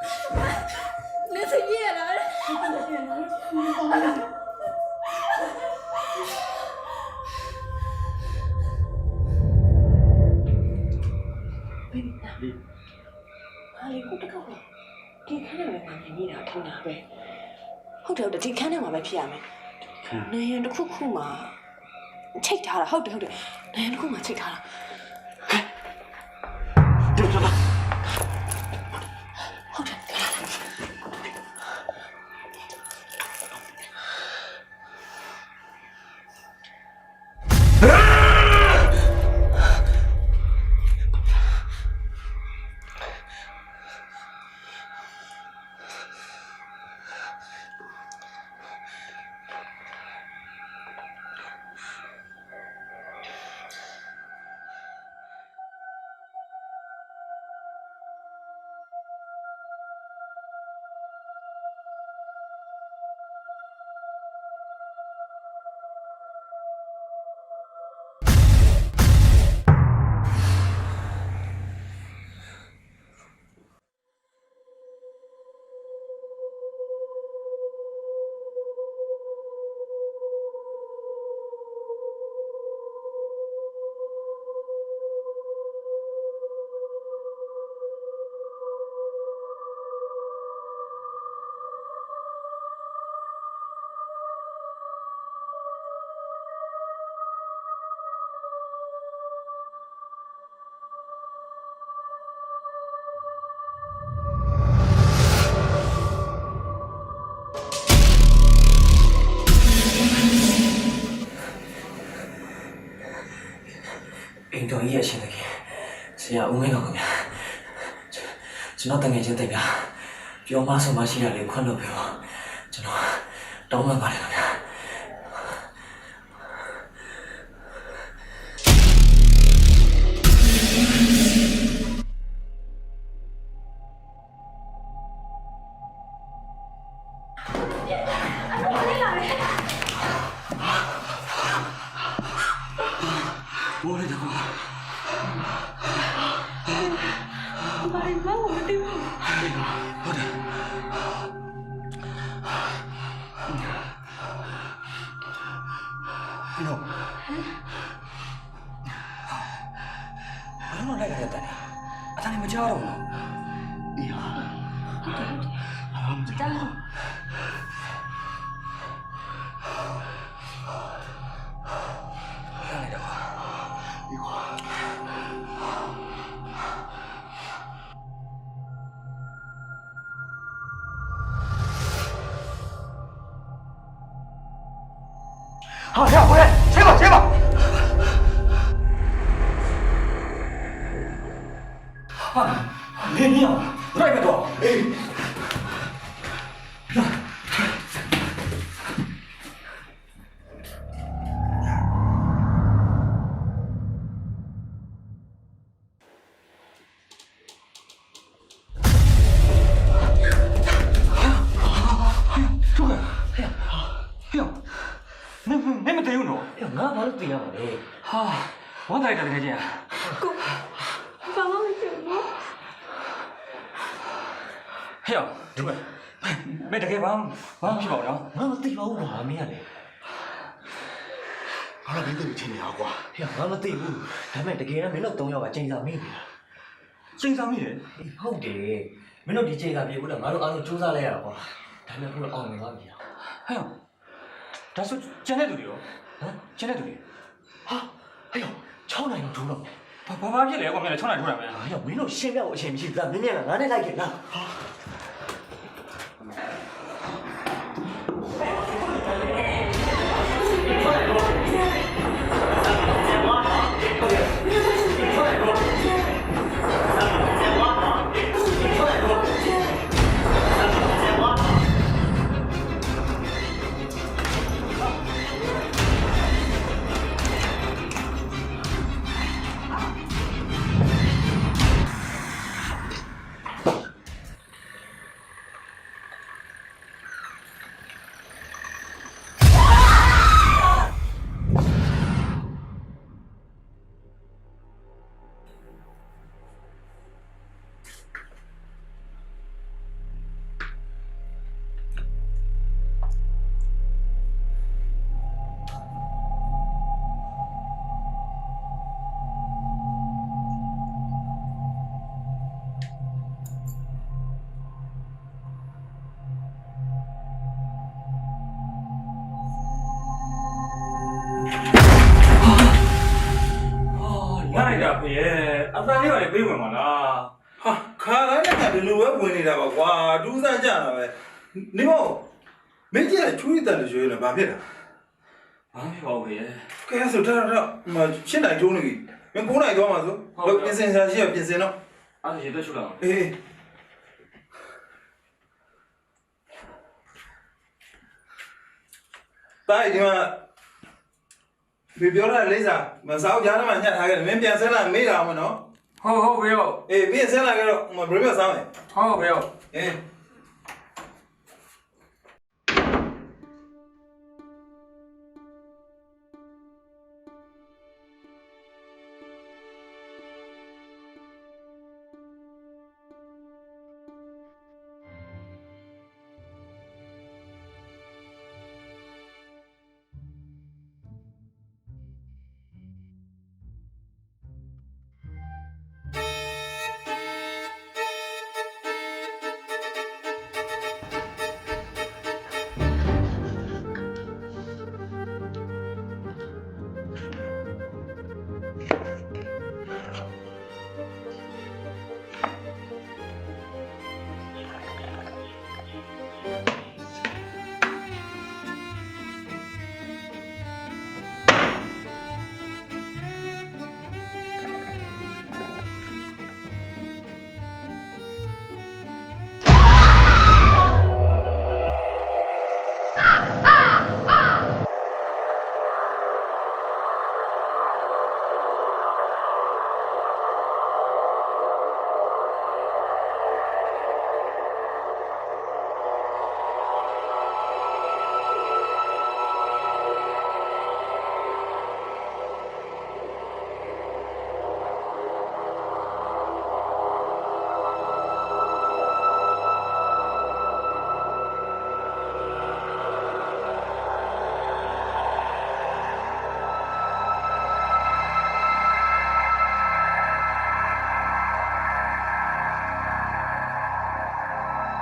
你是夜来人。阿里，我这个，你看那个男人，你俩头哪呗？好的，你看那个没骗没？男人都苦嘛，吃他了，好的，男人都苦嘛，吃他了。对吧？好的，တော်ကြီးရဲ့အချင်းတကယ်ဆရာဦးမင်းတော်ခင်ဗျာကျွန်တော်တငယ်ချင်းတိတ်ဗျာပြောမဆုံးမရှိရလေခွင့်လို့ပြောကျွန်တော်တောင်းပန်ပါတယ်ခင်ဗျာ好，这样回来，切吧，切吧。啊，你啊，来一个多，哎。我在这里看见。哥，爸妈没见过。哎呀，这个，没得给帮去保障。我对吧？我还没嘞。我那边都有钱拿过。哎呀，我那对不？他们得给人没弄东药吧？经常没的。经常没的？好的，没弄的经常没不能，俺都做啥来了吧？他们不是熬没熬没啊？哎呀，这是现在都有，现在都有。啊，哎呦。超难用出了，爸别来，我们来超难出来没？哎呀，没弄现在我前面去，咱明年了，俺再来给他。တာဖေရဲ့အတန်လေးကလည်းပေးဝင်ပါလား ဟာခါတိုင်းကဒီလိုပဲဝင်နေတာပါကွာဒူးစမ်းကြတာပဲနေမောမင်းကြီးကချူရီတန်လို့ရွေးနေဘာဖြစ်တာ ဘာဖြစ်ပါဦးဖေရဲ့ ကဲဆိုတော့မရှင်းနိုင်ကျုံးနေပြီမင်း9နိုင်သွားမှာဆိုဘယ်ပြင်စင်စားရှိရပြင်စင်တော့ အဲ့ဒါရေတက်ချူလာအောင် အေးတိုင်းဒီမှာဘယ်ပြောရလဲလိမ့်စာမစားကြားထဲမှာညှက်ထားခဲ့တယ်မင်းပြန်ဆင်းလာမေးတာမနော် ဟုတ်ဖေရော အေးပြန်ဆင်းလာကြတော့ဘယ်ပြောစားမယ် ဟုတ်ဖေရော အေး